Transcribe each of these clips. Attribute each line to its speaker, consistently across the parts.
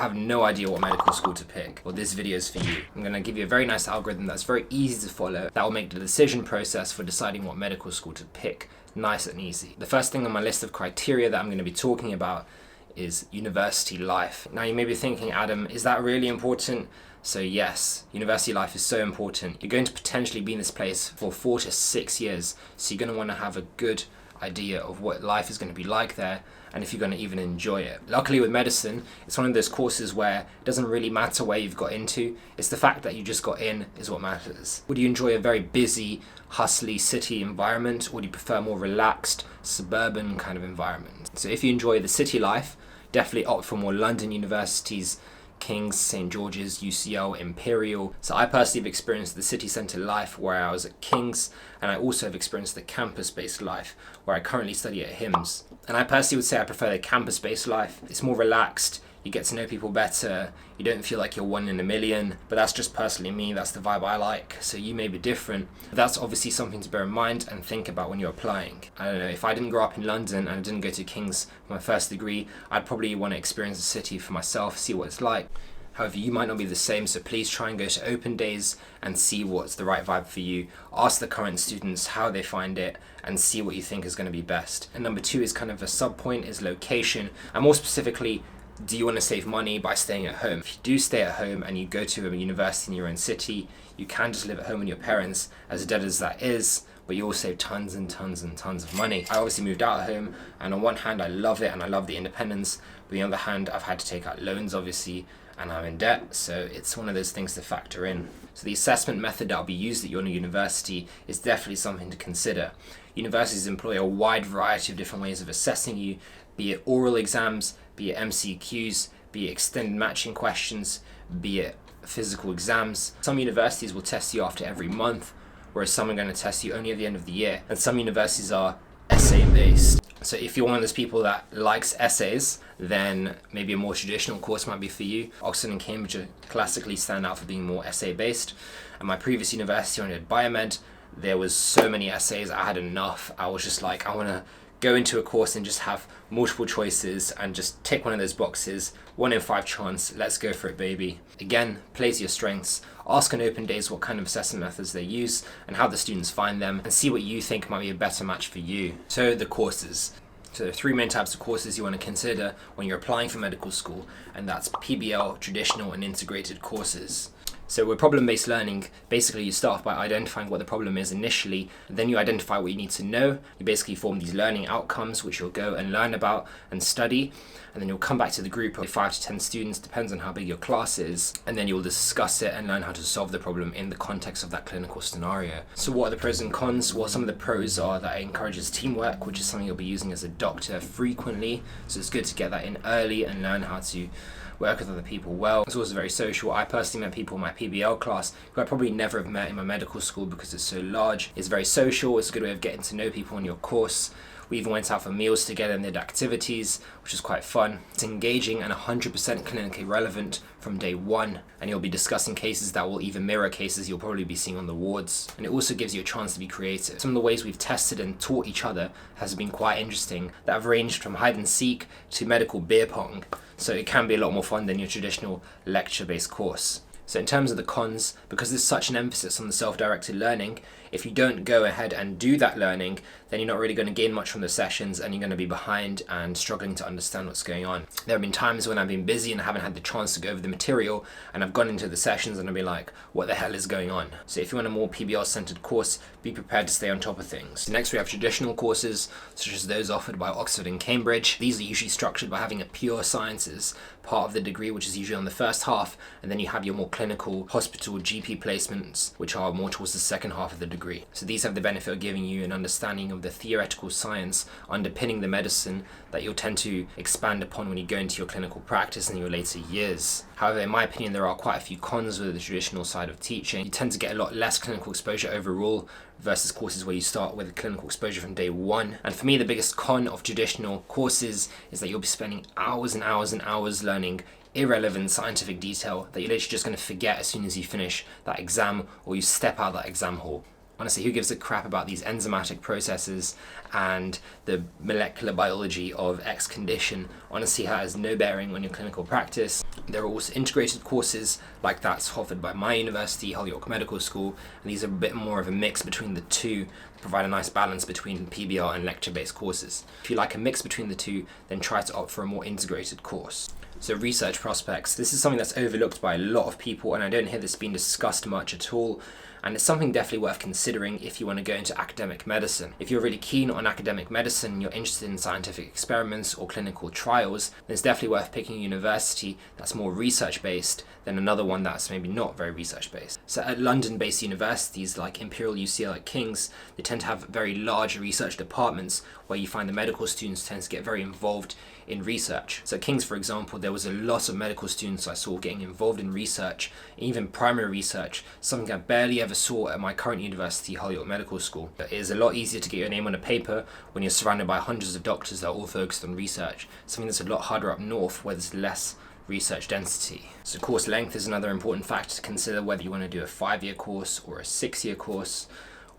Speaker 1: have no idea what medical school to pick, well, this video is for you. I'm going to give you a very nice algorithm that's very easy to follow that will make the decision process for deciding what medical school to pick nice and easy. The first thing on my list of criteria that I'm going to be talking about is university life. Now you may be thinking, Adam, is that really important? So yes, university life is so important. You're going to potentially be in this place for 4 to 6 years, so you're going to want to have a good idea of what life is going to be like there and if you're going to even enjoy it. Luckily with medicine, it's one of those courses where it doesn't really matter where you've got into, it's the fact that you just got in is what matters. Would you enjoy a very busy, hustly city environment, or do you prefer more relaxed, suburban kind of environment? So if you enjoy the city life, definitely opt for more London universities, King's, St George's, UCL, Imperial. So I personally have experienced the city centre life where I was at King's, and I also have experienced the campus-based life where I currently study at HIMSS. And I personally would say I prefer the campus-based life. It's more relaxed, you get to know people better, you don't feel like you're one in a million, but that's just personally me, that's the vibe I like, so you may be different. But that's obviously something to bear in mind and think about when you're applying. I don't know, if I didn't grow up in London and I didn't go to King's for my first degree, I'd probably want to experience the city for myself, see what it's like. However, you might not be the same, so please try and go to open days and see what's the right vibe for you. Ask the current students how they find it and see what you think is going to be best. And number 2 is kind of a sub point, is location, and more specifically, do you want to save money by staying at home? If you do stay at home and you go to a university in your own city, you can just live at home with your parents, as dead as that is, but you will save tons and tons and tons of money. I obviously moved out of home, and on one hand I love it and I love the independence, but on the other hand I've had to take out loans obviously, and I'm in debt, so it's one of those things to factor in. So the assessment method that will be used at your university is definitely something to consider. Universities employ a wide variety of different ways of assessing you, be it oral exams, be it MCQs, be it extended matching questions, be it physical exams. Some universities will test you after every month, whereas some are going to test you only at the end of the year. And some universities are essay based. So if you're one of those people that likes essays, then maybe a more traditional course might be for you. Oxford and Cambridge classically stand out for being more essay based. At my previous university, when I did biomed, there was so many essays, I had enough. I was just like, I want to go into a course and just have multiple choices and just tick one of those boxes. 1 in 5 chance, let's go for it, baby. Again, play to your strengths. Ask on open days what kind of assessment methods they use and how the students find them, and see what you think might be a better match for you. So the courses. So there are 3 main types of courses you want to consider when you're applying for medical school, and that's PBL, traditional and integrated courses. So with problem-based learning, basically you start off by identifying what the problem is initially, then you identify what you need to know. You basically form these learning outcomes, which you'll go and learn about and study, and then you'll come back to the group of 5 to 10 students, depends on how big your class is, and then you'll discuss it and learn how to solve the problem in the context of that clinical scenario. So what are the pros and cons? Well, some of the pros are that it encourages teamwork, which is something you'll be using as a doctor frequently, so it's good to get that in early and learn how to work with other people well. It's also very social. I personally met people in my PBL class who I probably never have met in my medical school because it's so large. It's very social, it's a good way of getting to know people in your course. We even went out for meals together and did activities, which is quite fun. It's engaging and 100% clinically relevant from day 1, and you'll be discussing cases that will even mirror cases you'll probably be seeing on the wards. And it also gives you a chance to be creative. Some of the ways we've tested and taught each other has been quite interesting, that have ranged from hide and seek to medical beer pong. So it can be a lot more fun than your traditional lecture-based course. So in terms of the cons, because there's such an emphasis on the self-directed learning, if you don't go ahead and do that learning, then you're not really going to gain much from the sessions and you're going to be behind and struggling to understand what's going on. There have been times when I've been busy and I haven't had the chance to go over the material, and I've gone into the sessions and I've been like, what the hell is going on? So if you want a more PBL-centered course, be prepared to stay on top of things. Next, we have traditional courses, such as those offered by Oxford and Cambridge. These are usually structured by having a pure sciences part of the degree, which is usually on the first half, and then you have your more clinical hospital GP placements, which are more towards the second half of the degree. So these have the benefit of giving you an understanding of the theoretical science underpinning the medicine that you'll tend to expand upon when you go into your clinical practice in your later years. However, in my opinion, there are quite a few cons with the traditional side of teaching. You tend to get a lot less clinical exposure overall versus courses where you start with clinical exposure from day 1. And for me, the biggest con of traditional courses is that you'll be spending hours and hours and hours learning irrelevant scientific detail that you're literally just going to forget as soon as you finish that exam or you step out of that exam hall. Honestly, who gives a crap about these enzymatic processes and the molecular biology of X condition? Honestly, that has no bearing on your clinical practice. There are also integrated courses like that's offered by my university, Hull York Medical School, and these are a bit more of a mix between the two, provide a nice balance between PBR and lecture-based courses. If you like a mix between the two, then try to opt for a more integrated course. So research prospects. This is something that's overlooked by a lot of people, and I don't hear this being discussed much at all. And it's something definitely worth considering if you want to go into academic medicine. If you're really keen on academic medicine, you're interested in scientific experiments or clinical trials, then it's definitely worth picking a university that's more research-based than another one that's maybe not very research-based. So at London-based universities like Imperial, UCL, King's, they tend to have very large research departments where you find the medical students tend to get very involved in research. So at King's, for example, there was a lot of medical students I saw getting involved in research, even primary research, something I barely ever saw at my current university, Hull York Medical School. It is a lot easier to get your name on a paper when you're surrounded by hundreds of doctors that are all focused on research, something that's a lot harder up north where there's less research density. So course length is another important factor to consider, whether you want to do a 5-year course or a 6-year course,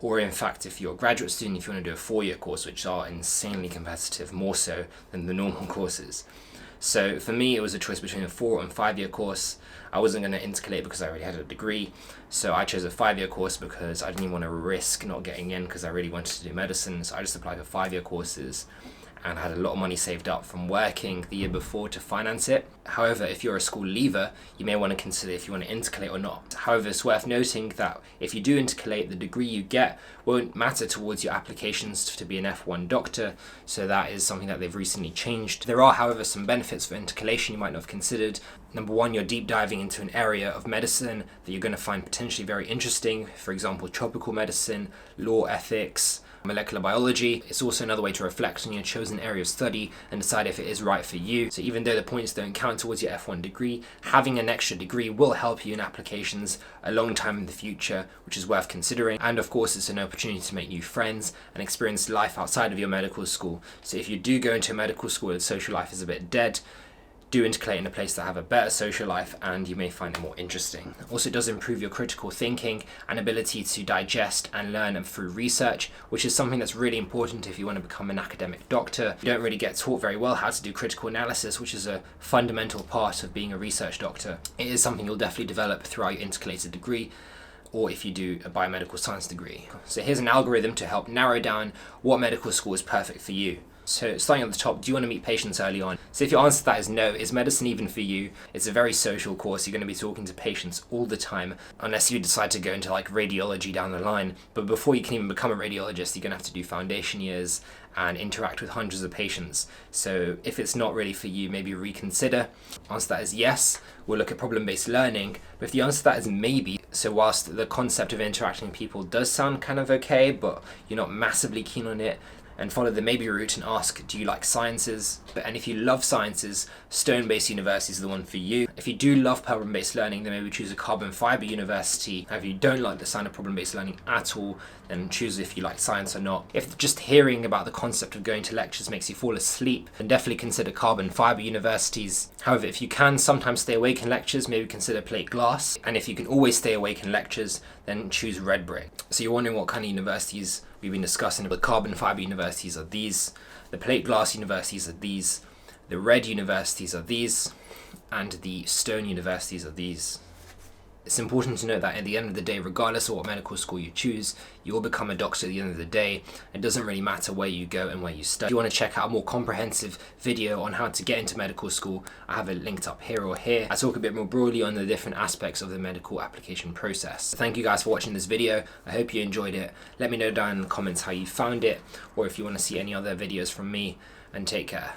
Speaker 1: or in fact, if you're a graduate student, if you want to do a 4-year course, which are insanely competitive, more so than the normal courses. So for me, it was a choice between a 4 and 5-year course. I wasn't going to intercalate because I already had a degree, so I chose a 5-year course because I didn't even want to risk not getting in because I really wanted to do medicine. So I just applied for 5-year courses and had a lot of money saved up from working the year before to finance it. However, if you're a school leaver, you may want to consider if you want to intercalate or not. However, it's worth noting that if you do intercalate, the degree you get won't matter towards your applications to be an F1 doctor, so that is something that they've recently changed. There are, however, some benefits for intercalation you might not have considered. Number one, you're deep diving into an area of medicine that you're going to find potentially very interesting, for example, tropical medicine, law, ethics, molecular biology. It's also another way to reflect on your chosen area of study and decide if it is right for you. So even though the points don't count towards your F1 degree, having an extra degree will help you in applications a long time in the future, which is worth considering. And of course, it's an opportunity to make new friends and experience life outside of your medical school. So if you do go into a medical school and social life is a bit dead, do intercalate in a place that have a better social life and you may find it more interesting. Also, it does improve your critical thinking and ability to digest and learn through research, which is something that's really important if you want to become an academic doctor. You don't really get taught very well how to do critical analysis, which is a fundamental part of being a research doctor. It is something you'll definitely develop throughout your intercalated degree, or if you do a biomedical science degree. So here's an algorithm to help narrow down what medical school is perfect for you. So starting at the top, do you want to meet patients early on? So if your answer to that is no, is medicine even for you? It's a very social course. You're going to be talking to patients all the time, unless you decide to go into like radiology down the line. But before you can even become a radiologist, you're going to have to do foundation years and interact with hundreds of patients. So if it's not really for you, maybe reconsider. Answer to that is yes, we'll look at problem-based learning. But if the answer to that is maybe, so whilst the concept of interacting with people does sound kind of okay, but you're not massively keen on it, and follow the maybe route and ask, do you like sciences? And if you love sciences, stone-based universities are the one for you. If you do love problem-based learning, then maybe choose a carbon fiber university. If you don't like the sound of problem-based learning at all, then choose if you like science or not. If just hearing about the concept of going to lectures makes you fall asleep, then definitely consider carbon fiber universities. However, if you can sometimes stay awake in lectures, maybe consider plate glass. And if you can always stay awake in lectures, then choose red brick. So you're wondering what kind of universities we've been discussing. The carbon fiber universities are these, the plate glass universities are these, the red universities are these, and the stone universities are these. It's important to note that at the end of the day, regardless of what medical school you choose, you will become a doctor at the end of the day. It doesn't really matter where you go and where you study. If you want to check out a more comprehensive video on how to get into medical school, I have it linked up here or here. I talk a bit more broadly on the different aspects of the medical application process. Thank you guys for watching this video. I hope you enjoyed it. Let me know down in the comments how you found it, or if you want to see any other videos from me, and take care.